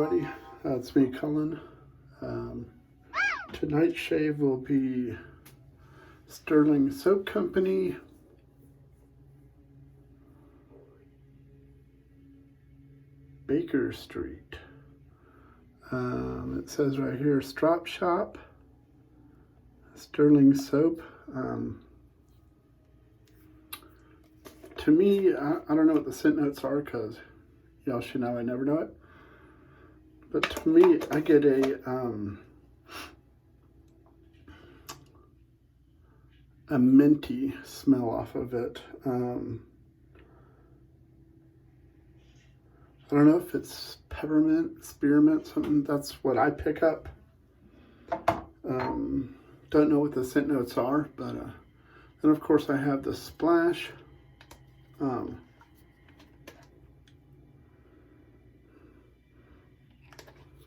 everybody. It's me, Cullen. Tonight's shave will be Stirling Soap Company. Baker Street. It says right here, Strop Shop, Stirling Soap. To me, I don't know what the scent notes are because y'all should know I never know it. But to me, I get a minty smell off of it. I don't know if it's peppermint, spearmint, something. That's what I pick up. Don't know what the scent notes are, but then of course I have the splash.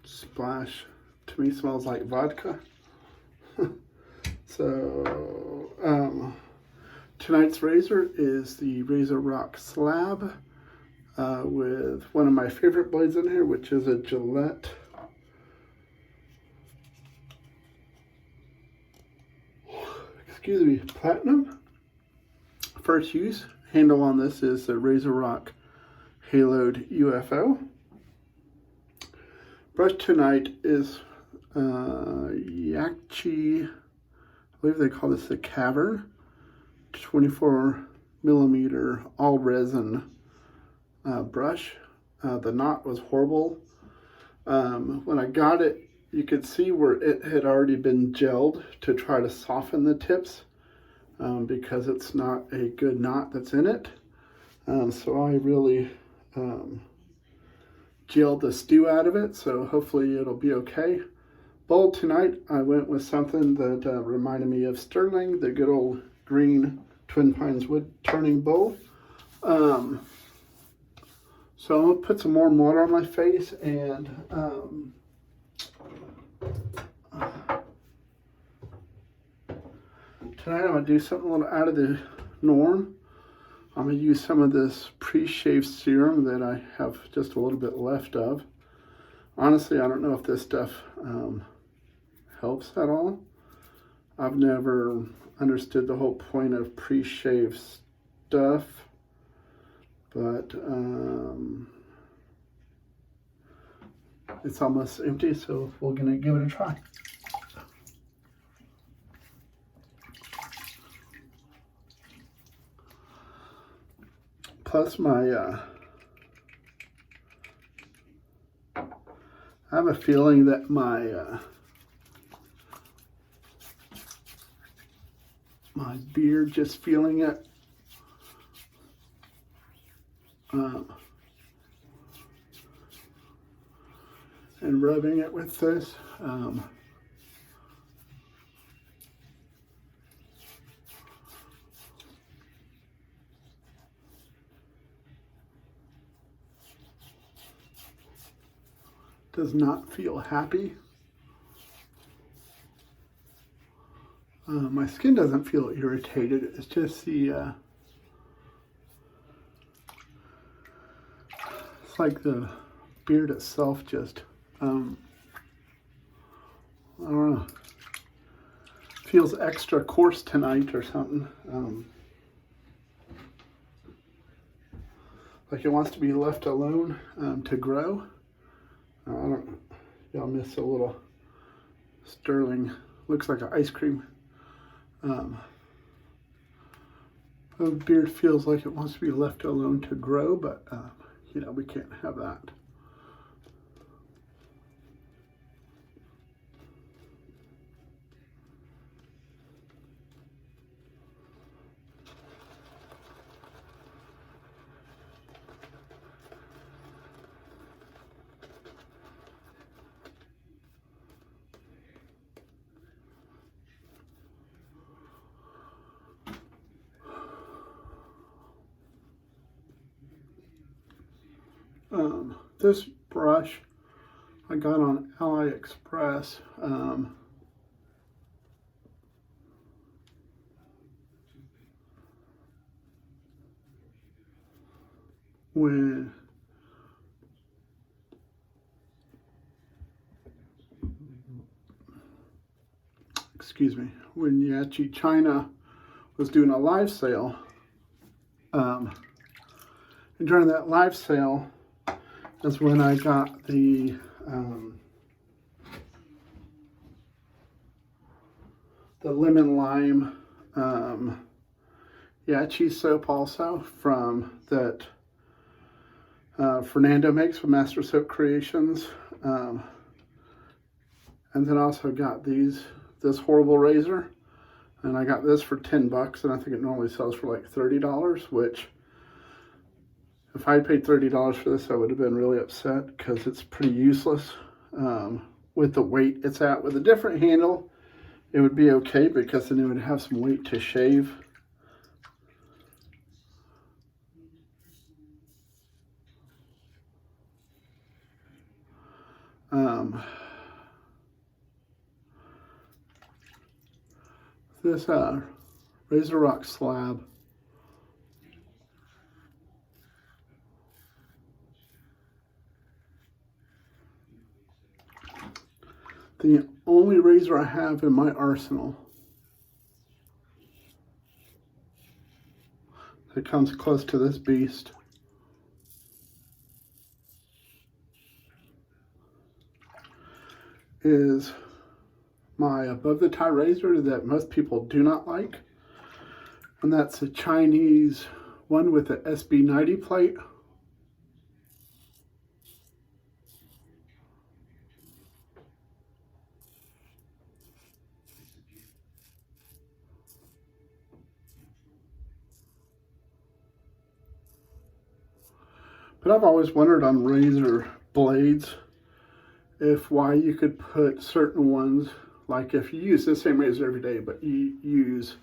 Splash to me smells like vodka. So tonight's razor is the Razorock Slab with one of my favorite blades in here, which is a Gillette Platinum. First use handle on this is the Razorock Haloed UFO. Brush tonight is Yaqi, I believe they call this the Cavern, 24 millimeter all resin brush. The knot was horrible. When I got it, you could see where it had already been gelled to try to soften the tips because it's not a good knot that's in it. So I really gelled the stew out of it, so hopefully it'll be okay. Bowl tonight, I went with something that reminded me of Stirling, the good old green TwinPines WoodTurning bowl. So I'm gonna put some warm water on my face and tonight I'm gonna do something a little out of the norm. I'm going to use some of this pre-shave serum that I have just a little bit left of. Honestly, I don't know if this stuff helps at all. I've never understood the whole point of pre-shave stuff, but it's almost empty, so we're going to give it a try. Plus I have a feeling that my beard, just feeling it, and rubbing it with this, does not feel happy. My skin doesn't feel irritated. It's just the it's like the beard itself just I don't know, feels extra coarse tonight or something. Like it wants to be left alone to grow. I don't, y'all miss a little Stirling, looks like an ice cream. The beard feels like it wants to be left alone to grow, but you know, we can't have that. This brush I got on AliExpress. When excuse me, when Yaqi China was doing a live sale. And during that live sale is when I got the lemon lime Yaqi soap also from that Fernando makes with Master Soap Creations. And then also got this horrible razor. And I got this for 10 bucks, and I think it normally sells for like $30, which if I paid $30 for this, I would have been really upset because it's pretty useless with the weight it's at. With a different handle, it would be okay because then it would have some weight to shave. This Razorock Slab. The only razor I have in my arsenal that comes close to this beast is my above the tie razor that most people do not like, and that's a Chinese one with the SB90 plate. But I've always wondered on razor blades if why you could put certain ones, like if you use the same razor every day, but you use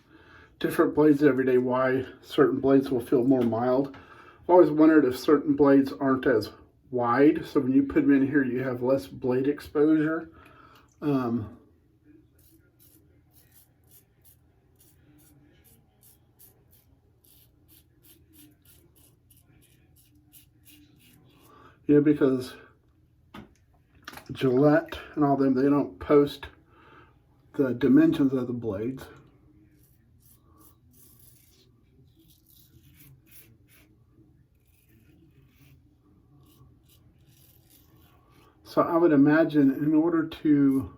different blades every day, why certain blades will feel more mild. I've always wondered if certain blades aren't as wide, so when you put them in here, you have less blade exposure. Yeah, because Gillette and all them, they don't post the dimensions of the blades. So I would imagine in order to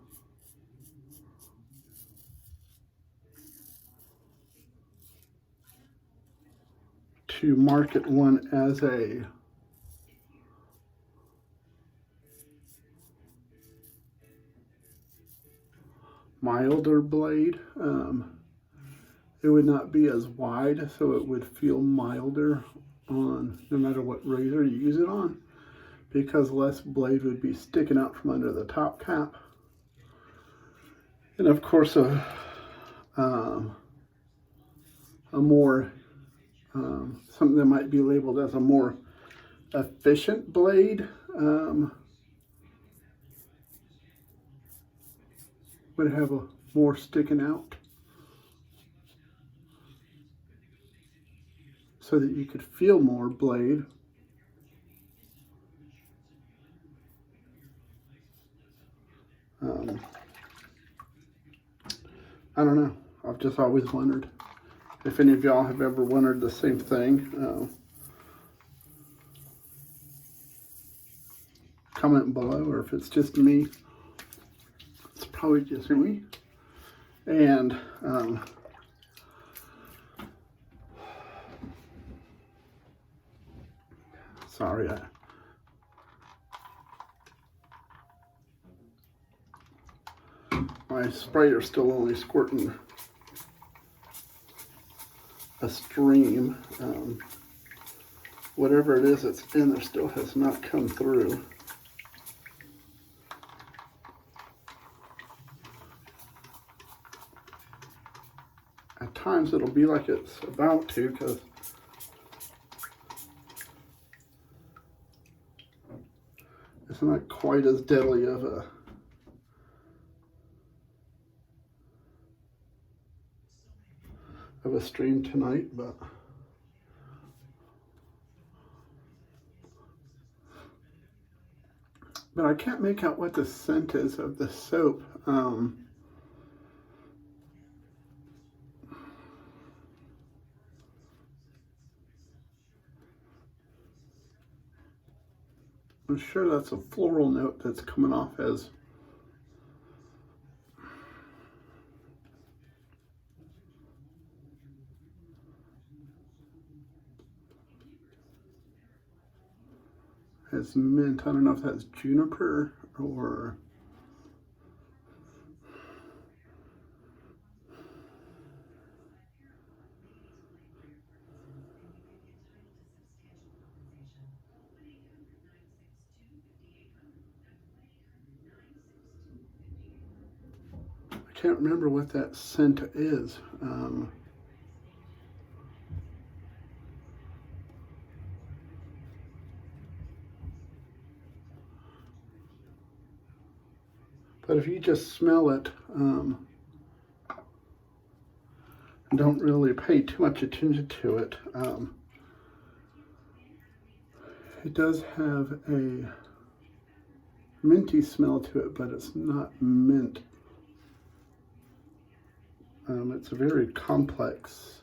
market one as a milder blade, it would not be as wide, so it would feel milder on no matter what razor you use it on, because less blade would be sticking out from under the top cap. And of course a more something that might be labeled as a more efficient blade would have a more sticking out, so that you could feel more blade. I don't know. I've just always wondered if any of y'all have ever wondered the same thing. Comment below, or if it's just me. It's probably just me. And sorry, my sprayer's still only squirting a stream. Whatever it is that's in there still has not come through. At times it'll be like it's about to, because it's not quite as deadly of a stream tonight, but I can't make out what the scent is of the soap. I'm sure that's a floral note that's coming off as mint. I don't know if that's juniper or I can't remember what that scent is. But if you just smell it, don't really pay too much attention to it, it does have a minty smell to it, but it's not mint. It's a very complex.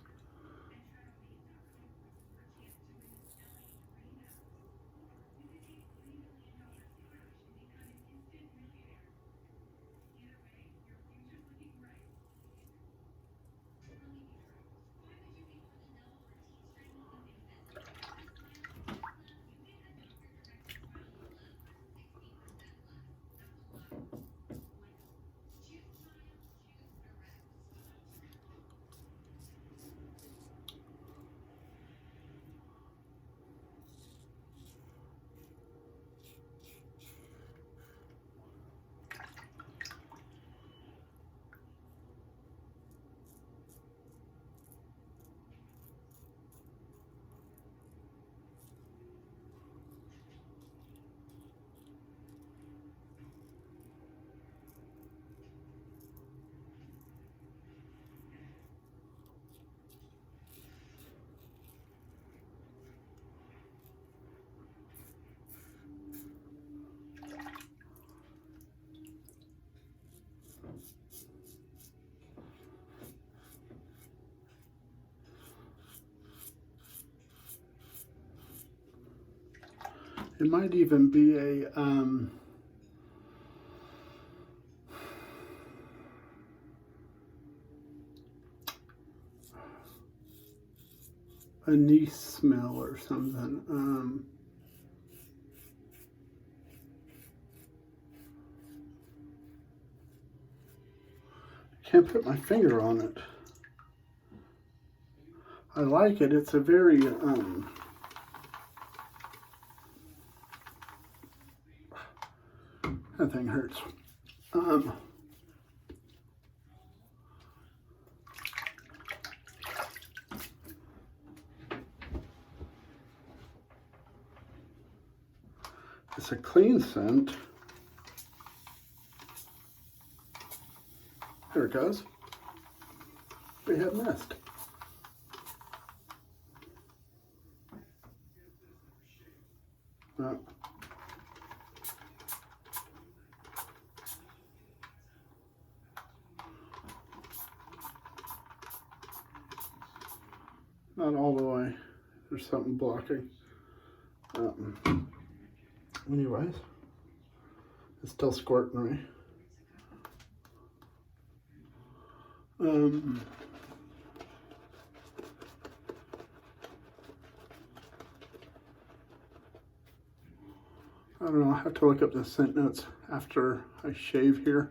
It might even be a anise smell or something. Can't put my finger on it. I like it. It's a very that thing hurts. It's a clean scent. There it goes. We have mist. Not all the way. There's something blocking. Anyways, it's still squirting me. I don't know, I have to look up the scent notes after I shave here.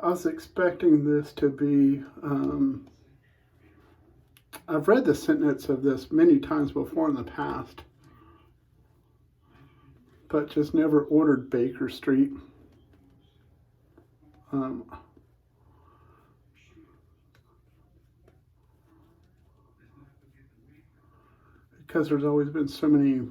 I was expecting this to be, I've read the scent notes of this many times before in the past, but just never ordered Baker Street. Because there's always been so many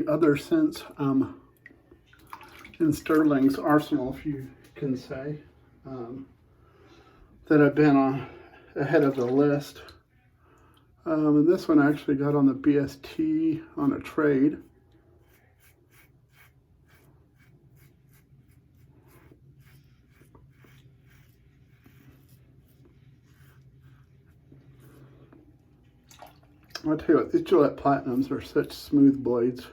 other scents in Stirling's arsenal, if you can say. that have been on ahead of the list. And this one I actually got on the BST on a trade. I'll tell you what, these Gillette Platinums are such smooth blades.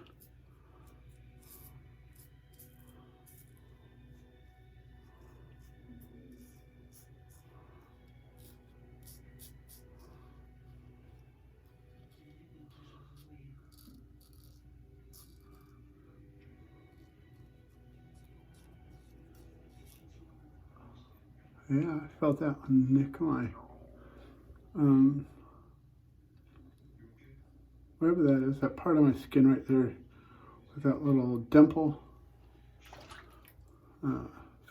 Yeah, I felt that one nick my, whatever that is, that part of my skin right there with that little dimple.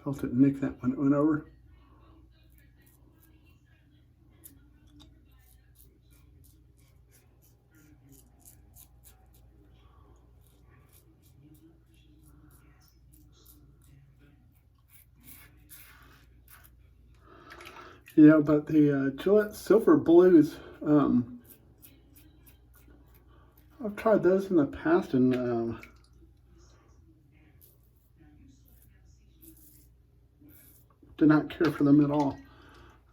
Felt it nick that when it went over. You know, but the Gillette Silver Blues, I've tried those in the past and did not care for them at all.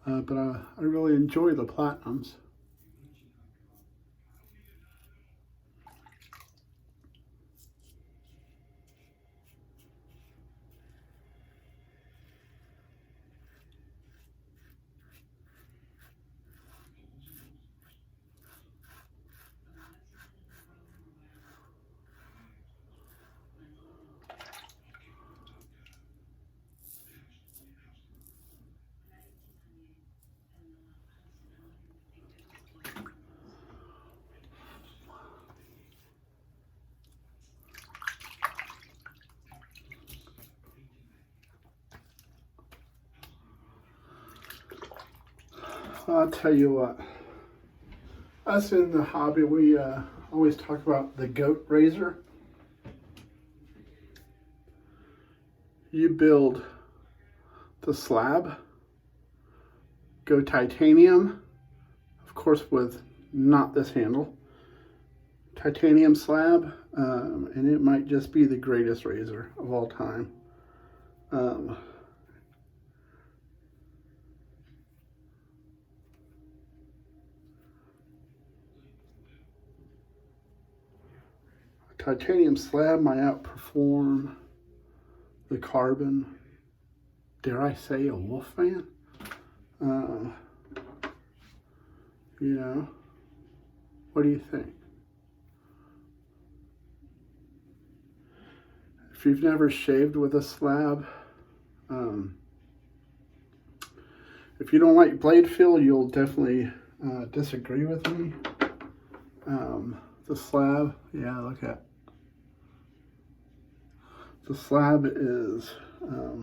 But I really enjoy the Platinums. I'll tell you what, us in the hobby, we always talk about the goat razor. You build the slab, go titanium, of course with not this handle, titanium slab, and it might just be the greatest razor of all time. Titanium slab might outperform the carbon, dare I say, a Wolfman. You know, what do you think? If you've never shaved with a slab, if you don't like blade feel, you'll definitely disagree with me. The slab, yeah, look at the slab is a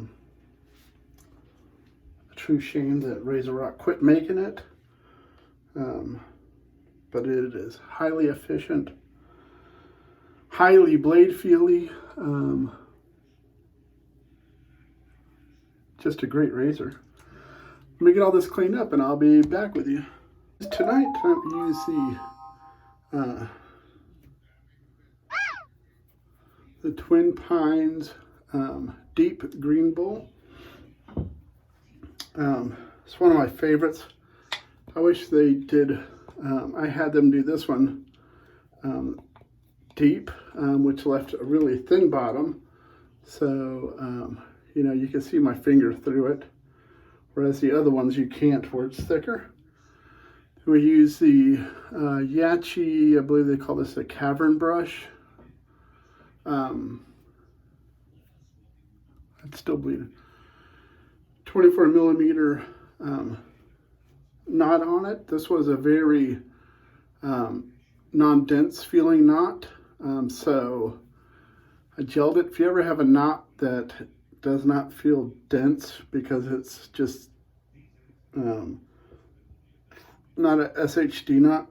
true shame that Razorock quit making it, but it is highly efficient, highly blade feely, just a great razor. Let me get all this cleaned up and I'll be back with you. Tonight, time to use the TwinPines deep green bowl. It's one of my favorites. I wish they did, I had them do this one deep, which left a really thin bottom. So, you know, you can see my finger through it. Whereas the other ones you can't, where it's thicker. We use the Yaqi, I believe they call this a Cavern brush. It's still bleeding. 24 millimeter knot on it. This was a very non-dense feeling knot. So I gelled it. If you ever have a knot that does not feel dense because it's just not a SHD knot,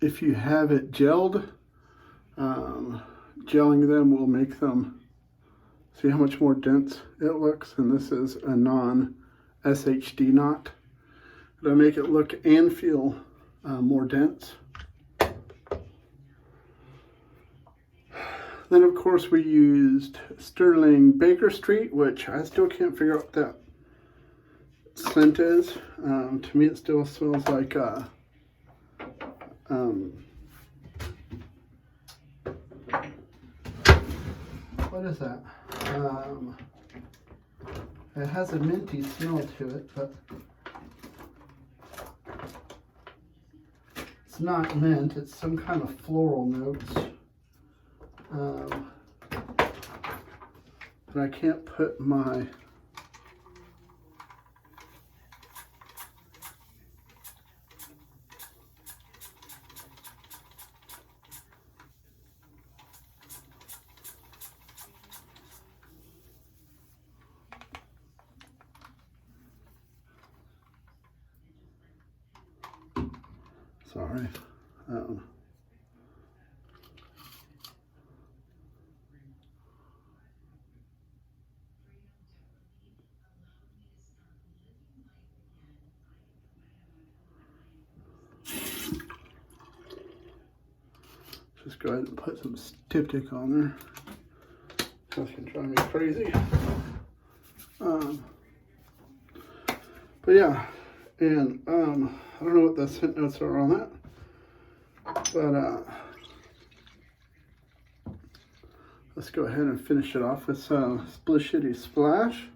if you have it gelled, gelling them will make them, see how much more dense it looks, and this is a non SHD knot. It'll make it look and feel more dense. Then of course we used Stirling Baker Street, which I still can't figure out what that scent is. To me it still smells like what is that? It has a minty smell to it, but it's not mint, it's some kind of floral notes. But I can't put my sorry. Just go ahead and put some styptic on there. That's gonna drive me crazy. But yeah, and I don't know what the scent notes are on that, but let's go ahead and finish it off with some Splishity Splash.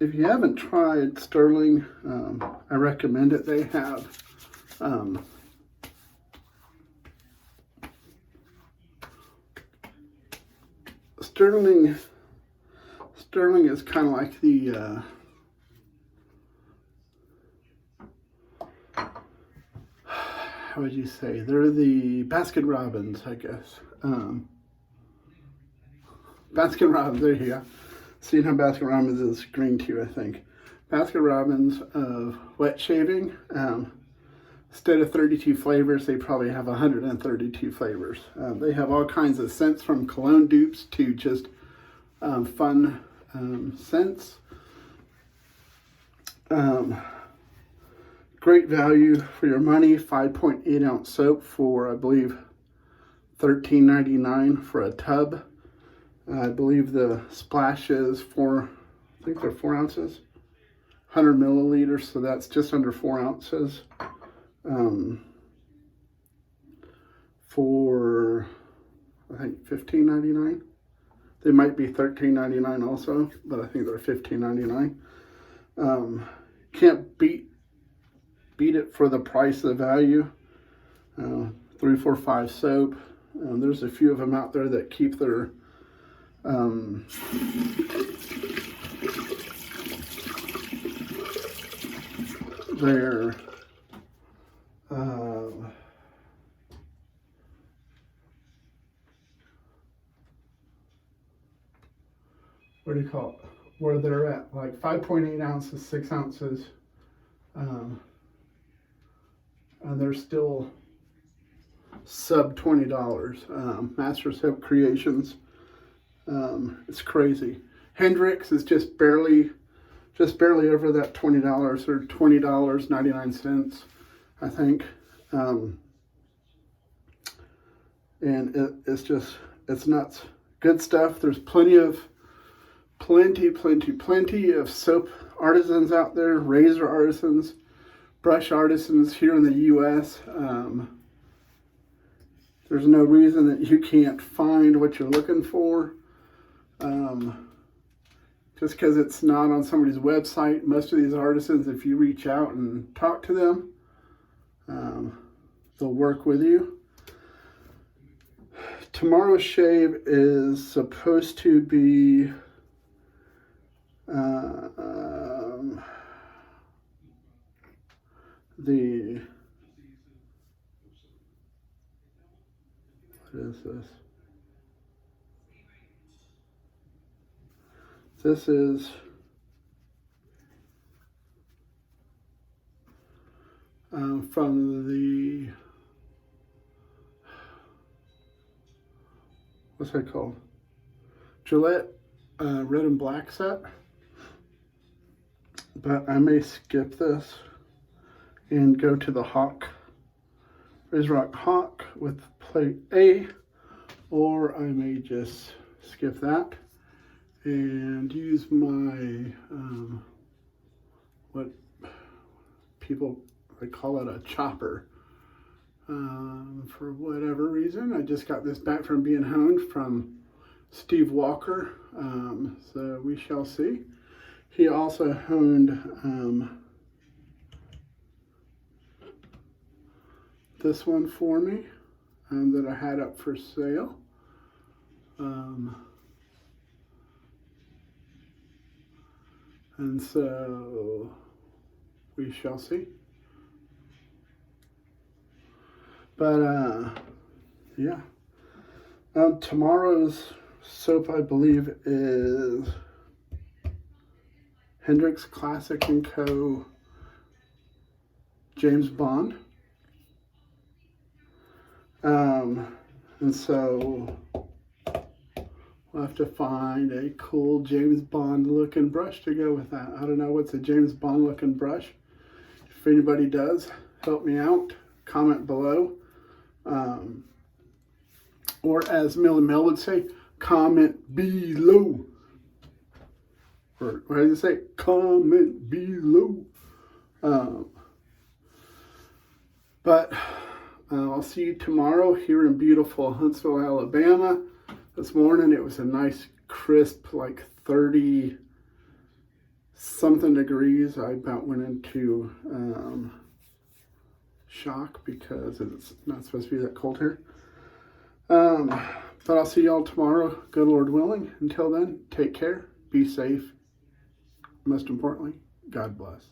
If you haven't tried Stirling, I recommend it. They have Stirling is kind of like the how would you say? They're the Baskin Robbins, I guess. Baskin Robbins, there you go. Seeing how Baskin Robbins is green tea, I think. Baskin Robbins of wet shaving. Instead of 32 flavors, they probably have 132 flavors. They have all kinds of scents, from cologne dupes to just fun scents. Great value for your money. 5.8 ounce soap for, I believe, $13.99 for a tub. I believe the splash is I think they're 4 ounces, 100 milliliters, so that's just under 4 ounces. For, I think, $15.99. They might be $13.99 also, but I think they're $15.99. Can't beat it for the price of the value. 345 soap. There's a few of them out there that keep their what do you call it? Where they're at, like 5.8 ounces, 6 ounces, and they're still sub $20. Master Soap Creations. It's crazy. Hendrix is just barely over that $20 or $20.99, I think. And it's nuts. Good stuff. There's plenty of soap artisans out there, razor artisans, brush artisans here in the US. There's no reason that you can't find what you're looking for. Just because it's not on somebody's website. Most of these artisans, if you reach out and talk to them, they'll work with you. Tomorrow's shave is supposed to be what is this? This is from the, what's that called? Gillette red and black set. But I may skip this and go to the Hawk, Razorock Hawk with plate A, or I may just skip that and use my, what people, they call it a chopper. For whatever reason, I just got this back from being honed from Steve Walker, so we shall see. He also honed this one for me that I had up for sale. And so we shall see. But yeah. Tomorrow's soap, I believe, is Hendrix Classic & Co. James Bond. And so we'll have to find a cool James Bond looking brush to go with that. I don't know what's a James Bond looking brush. If anybody does, help me out. Comment below. Or as Mill and Mel would say, comment below. Or what did it say? Comment below. But I'll see you tomorrow here in beautiful Huntsville, Alabama. This morning it was a nice crisp, like 30 something degrees. I about went into shock because it's not supposed to be that cold here. But I'll see y'all tomorrow, good Lord willing. Until then, take care, be safe. Most importantly, God bless.